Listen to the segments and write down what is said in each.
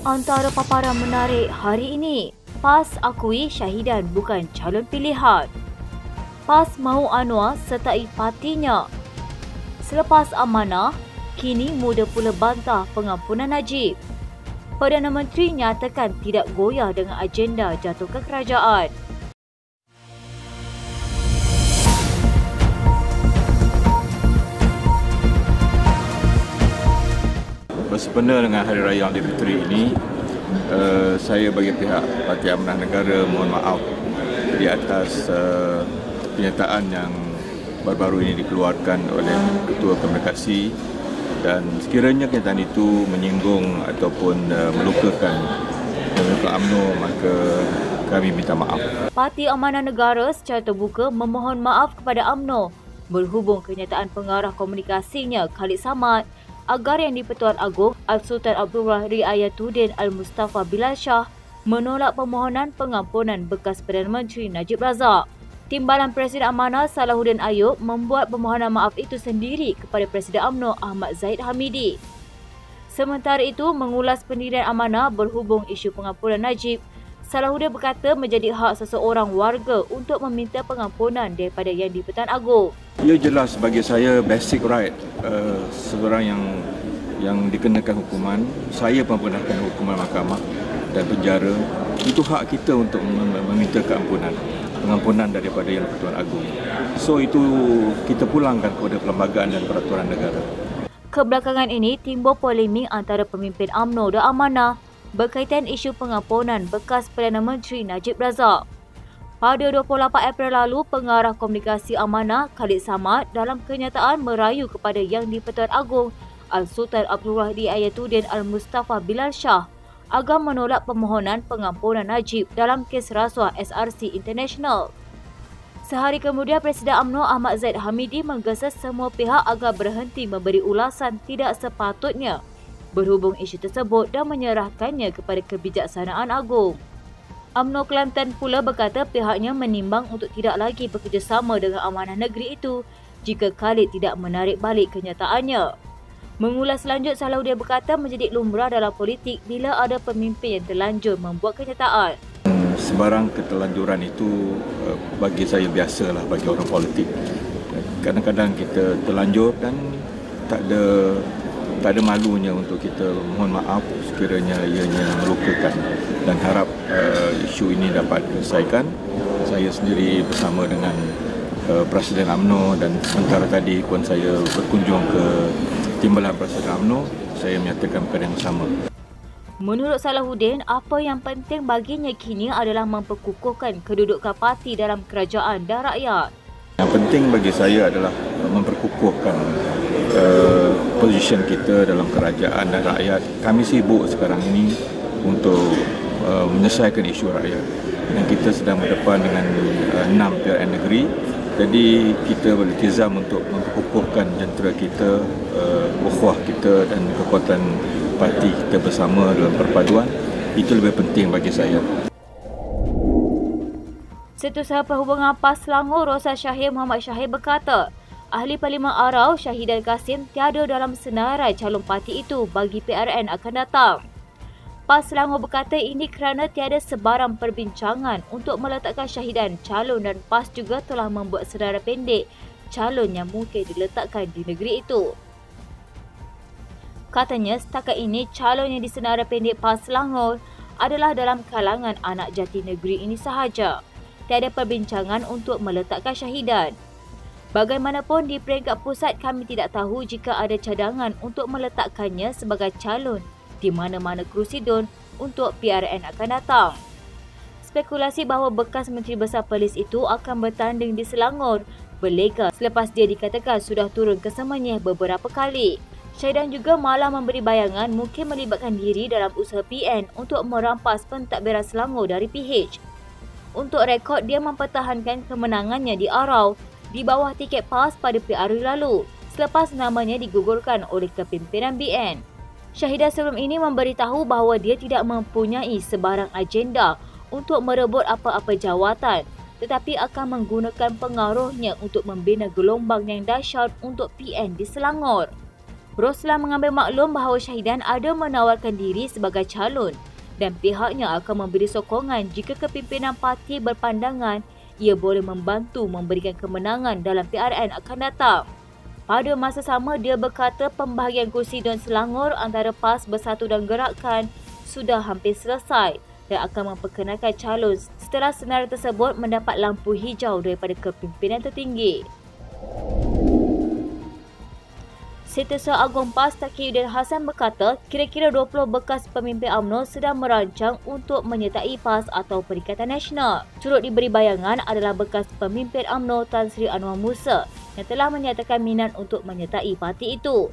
Antara paparan menarik hari ini, PAS akui Syahidan bukan calon pilihan. PAS mahu Anwar sertai partinya. Selepas amanah, kini muda pula bantah pengampunan Najib. Perdana Menteri nyatakan tidak goyah dengan agenda jatuhkan kerajaan. Bersempena dengan Hari Raya Aidilfitri ini, saya bagi pihak Parti Amanah Negara mohon maaf di atas pernyataan yang baru-baru ini dikeluarkan oleh Ketua Komunikasi, dan sekiranya kenyataan itu menyinggung ataupun melukakan UMNO, maka kami minta maaf. Parti Amanah Negara secara terbuka memohon maaf kepada UMNO berhubung kenyataan pengarah komunikasinya Khalid Samad agar yang di-Pertuan Agong Al-Sultan Abdullah Riayatuddin Al-Mustafa Bilal Shah menolak permohonan pengampunan bekas Perdana Menteri Najib Razak. Timbalan Presiden Amanah Salahuddin Ayub membuat permohonan maaf itu sendiri kepada Presiden UMNO Ahmad Zahid Hamidi. Sementara itu, mengulas pendirian Amanah berhubung isu pengampunan Najib, Salahuddin berkata menjadi hak seseorang warga untuk meminta pengampunan daripada Yang di-Pertuan Agong. Ia jelas bagi saya basic right seseorang yang dikenakan hukuman. Saya pun pernah kena hukuman mahkamah dan penjara. Itu hak kita untuk meminta pengampunan daripada Yang di-Pertuan Agong. So itu kita pulangkan kepada perlembagaan dan peraturan negara. Kebelakangan ini timbul polemik antara pemimpin UMNO dan Amanah berkaitan isu pengampunan bekas Perdana Menteri Najib Razak. Pada 28 April lalu, pengarah komunikasi Amanah Khalid Samad dalam kenyataan merayu kepada Yang di-Pertuan Agong Al-Sultan Abdullah Riayatuddin Al-Mustafa Bilal Shah agar menolak permohonan pengampunan Najib dalam kes rasuah SRC International. Sehari kemudian, Presiden UMNO Ahmad Zahid Hamidi menggesa semua pihak agar berhenti memberi ulasan tidak sepatutnya berhubung isu tersebut dan menyerahkannya kepada kebijaksanaan agung. UMNO Kelantan pula berkata pihaknya menimbang untuk tidak lagi bekerjasama dengan amanah negeri itu jika Khalid tidak menarik balik kenyataannya. Mengulas lanjut, Salahuddin berkata menjadi lumrah dalam politik bila ada pemimpin yang terlanjur membuat kenyataan. Sebarang keterlanjuran itu bagi saya biasalah bagi orang politik. Kadang-kadang kita terlanjur dan tak ada malunya untuk kita mohon maaf sekiranya ianya melukakan, dan harap isu ini dapat diselesaikan. Saya sendiri bersama dengan Presiden UMNO, dan sementara tadi pun saya berkunjung ke timbalan Presiden UMNO, saya menyatakan perkara yang sama. Menurut Salahuddin, apa yang penting baginya kini adalah memperkukuhkan kedudukan parti dalam kerajaan dan rakyat. Yang penting bagi saya adalah memperkukuhkan position kita dalam kerajaan dan rakyat. Kami sibuk sekarang ini untuk menyelesaikan isu rakyat, dan kita sedang berdepan dengan 6 PRN negeri. Jadi kita beriltizam untuk memperkukuhkan jentera kita, ukhuwah kita dan kekuatan parti kita bersama dalam perpaduan. Itu lebih penting bagi saya. Setiausaha Perhubungan PAS Selangor Rosa Syahir Muhammad Syahir berkata, Ahli Parlimen Arau Syahidan Kasim tiada dalam senarai calon parti itu bagi PRN akan datang. PAS Selangor berkata ini kerana tiada sebarang perbincangan untuk meletakkan Syahidan calon, dan PAS juga telah membuat senarai pendek calon yang mungkin diletakkan di negeri itu. Katanya setakat ini calon yang disenarai pendek PAS Selangor adalah dalam kalangan anak jati negeri ini sahaja. Tiada perbincangan untuk meletakkan Syahidan. Bagaimanapun di peringkat pusat kami tidak tahu jika ada cadangan untuk meletakkannya sebagai calon di mana-mana kerusi DUN untuk PRN akan datang. Spekulasi bahawa bekas Menteri Besar Polis itu akan bertanding di Selangor berleka selepas dia dikatakan sudah turun ke Semenyih beberapa kali. Syahidan juga malah memberi bayangan mungkin melibatkan diri dalam usaha PN untuk merampas pentadbiran Selangor dari PH. Untuk rekod, dia mempertahankan kemenangannya di Arau di bawah tiket PAS pada PRU lalu selepas namanya digugurkan oleh kepimpinan BN. Syahidan sebelum ini memberitahu bahawa dia tidak mempunyai sebarang agenda untuk merebut apa-apa jawatan, tetapi akan menggunakan pengaruhnya untuk membina gelombang yang dahsyat untuk PN di Selangor. Roslan mengambil maklum bahawa Syahidan ada menawarkan diri sebagai calon dan pihaknya akan memberi sokongan jika kepimpinan parti berpandangan ia boleh membantu memberikan kemenangan dalam PRN akan datang. Pada masa sama, dia berkata pembahagian kursi Don Selangor antara PAS Bersatu dan Gerakan sudah hampir selesai dan akan memperkenalkan calon setelah senarai tersebut mendapat lampu hijau daripada kepimpinan tertinggi. Setiausaha Agung PAS Taqiyuddin Hassan berkata kira-kira 20 bekas pemimpin UMNO sedang merancang untuk menyertai PAS atau Perikatan Nasional. Turut diberi bayangan adalah bekas pemimpin UMNO Tan Sri Anwar Musa yang telah menyatakan minat untuk menyertai parti itu.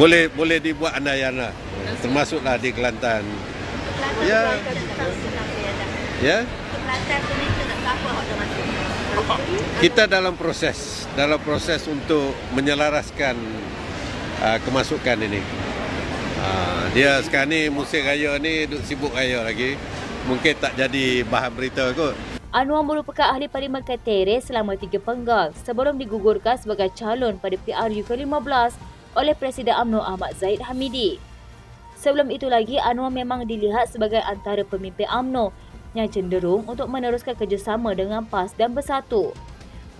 Boleh dibuat andaian, termasuklah di Kelantan. Ya. Kita dalam proses untuk menyelaraskan kemasukan ini. Dia sekarang ni musim raya ni duk sibuk raya lagi. Mungkin tak jadi bahan berita kot. Anwar merupakan ahli parlimen Ketere selama 3 penggal sebelum digugurkan sebagai calon pada PRU ke-15 oleh Presiden UMNO Ahmad Zahid Hamidi. Sebelum itu lagi, Anwar memang dilihat sebagai antara pemimpin UMNO yang cenderung untuk meneruskan kerjasama dengan PAS dan Bersatu.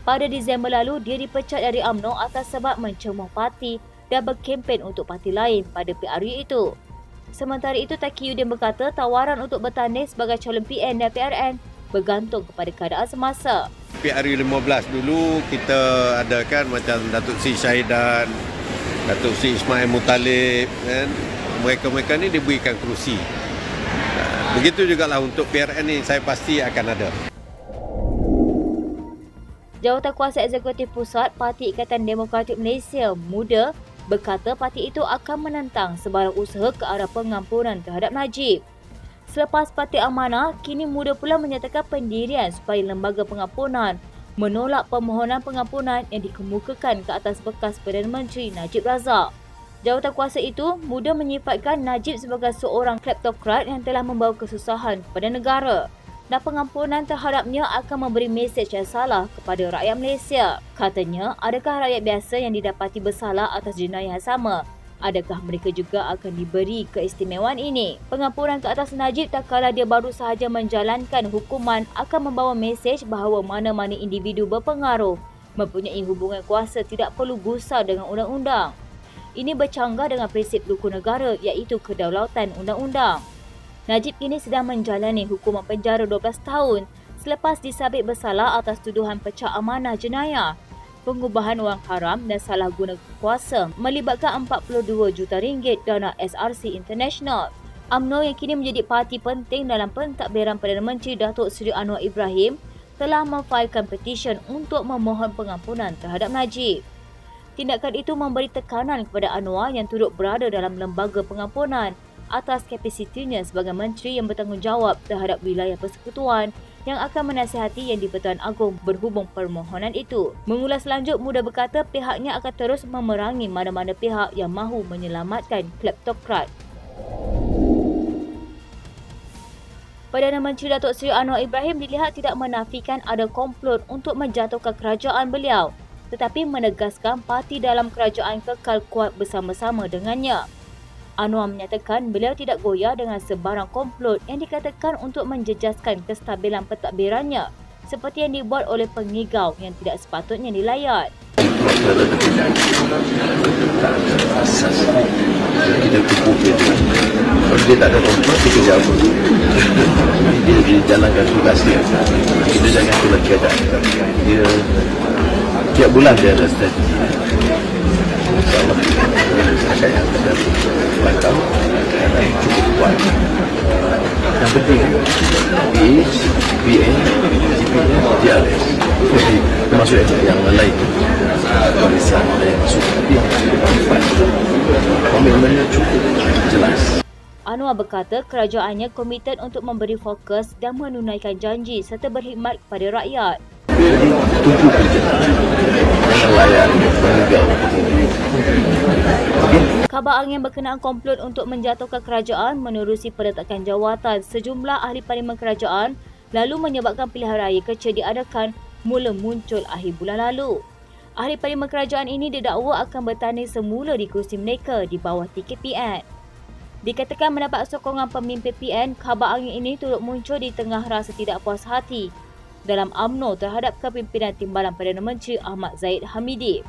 Pada Disember lalu, dia dipecat dari UMNO atas sebab mencemuh parti dan berkempen untuk parti lain pada PRU itu. Sementara itu, Taqiyuddin berkata tawaran untuk bertanding sebagai calon PN dan PRN bergantung kepada keadaan semasa. PRU 15 dulu kita adakan macam Datuk Sri Syahidan, Datuk Sri Ismail Muttalib, kan? Mereka-mereka ni diberikan kerusi. Begitu jugalah untuk PRN ni saya pasti akan ada. Jawatan Kuasa Eksekutif Pusat Parti Ikatan Demokratik Malaysia Muda berkata parti itu akan menentang sebarang usaha ke arah pengampunan terhadap Najib. Selepas Parti Amanah, kini Muda pula menyatakan pendirian supaya lembaga pengampunan menolak permohonan pengampunan yang dikemukakan ke atas bekas Perdana Menteri Najib Razak. Jawatan kuasa itu, Muda menyifatkan Najib sebagai seorang kleptokrat yang telah membawa kesusahan kepada negara dan pengampunan terhadapnya akan memberi mesej yang salah kepada rakyat Malaysia. Katanya, adakah rakyat biasa yang didapati bersalah atas jenayah yang sama? Adakah mereka juga akan diberi keistimewaan ini? Pengampunan ke atas Najib tak kala dia baru sahaja menjalankan hukuman akan membawa mesej bahawa mana-mana individu berpengaruh mempunyai hubungan kuasa tidak perlu gusar dengan undang-undang. Ini bercanggah dengan prinsip rukun negara iaitu kedaulatan undang-undang. Najib kini sedang menjalani hukuman penjara 12 tahun selepas disabit bersalah atas tuduhan pecah amanah jenayah, pengubahan wang haram dan salah guna kuasa melibatkan 42 juta ringgit dana SRC International. UMNO yang kini menjadi parti penting dalam pentadbiran Perdana Menteri Datuk Seri Anwar Ibrahim telah memfailkan petisyen untuk memohon pengampunan terhadap Najib. Tindakan itu memberi tekanan kepada Anwar yang turut berada dalam lembaga pengampunan atas kapasitinya sebagai menteri yang bertanggungjawab terhadap wilayah persekutuan yang akan menasihati Yang di-Pertuan Agong berhubung permohonan itu. Mengulas lanjut, Muda berkata pihaknya akan terus memerangi mana-mana pihak yang mahu menyelamatkan kleptokrat. Perdana Menteri Datuk Seri Anwar Ibrahim dilihat tidak menafikan ada komplot untuk menjatuhkan kerajaan beliau, tetapi menegaskan parti dalam kerajaan kekal kuat bersama-sama dengannya. Anwar menyatakan beliau tidak goyah dengan sebarang komplot yang dikatakan untuk menjejaskan kestabilan pentadbirannya seperti yang dibuat oleh pengigau yang tidak sepatutnya dilayat. Kita kukuh dia. Kalau dia tak ada komplot, kita jawab. Dia jalankan tugas dia. Kita jangan tulah keadaan. Dia tiap bulan dia ada strategi. InsyaAllah akan yang ada langkah dan cukup kuat. Yang penting PH, PN, GPN, DRS termasuk yang lain barisan ada yang masuk, tapi yang cukup komitmennya cukup jelas. Anwar berkata kerajaannya komited untuk memberi fokus dan menunaikan janji serta berkhidmat kepada rakyat. Jadi tuju kerja dengan layan menegak. Khabar angin berkenaan komplot untuk menjatuhkan kerajaan menerusi perletakan jawatan sejumlah ahli parlimen kerajaan lalu menyebabkan pilihan raya kecil diadakan mula muncul akhir bulan lalu. Ahli parlimen kerajaan ini didakwa akan bertanding semula di kerusi mereka di bawah tiket PN. Dikatakan mendapat sokongan pemimpin PN, khabar angin ini turut muncul di tengah rasa tidak puas hati dalam UMNO terhadap kepimpinan Timbalan Perdana Menteri Ahmad Zahid Hamidi.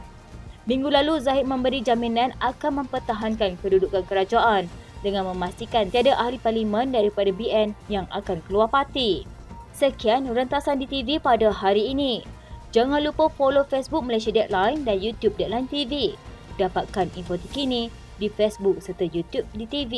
Minggu lalu, Zahid memberi jaminan akan mempertahankan kedudukan kerajaan dengan memastikan tiada ahli parlimen daripada BN yang akan keluar parti. Sekian rentasan di TV pada hari ini. Jangan lupa follow Facebook Malaysia Deadline dan YouTube Deadline TV. Dapatkan info terkini di Facebook serta YouTube di TV.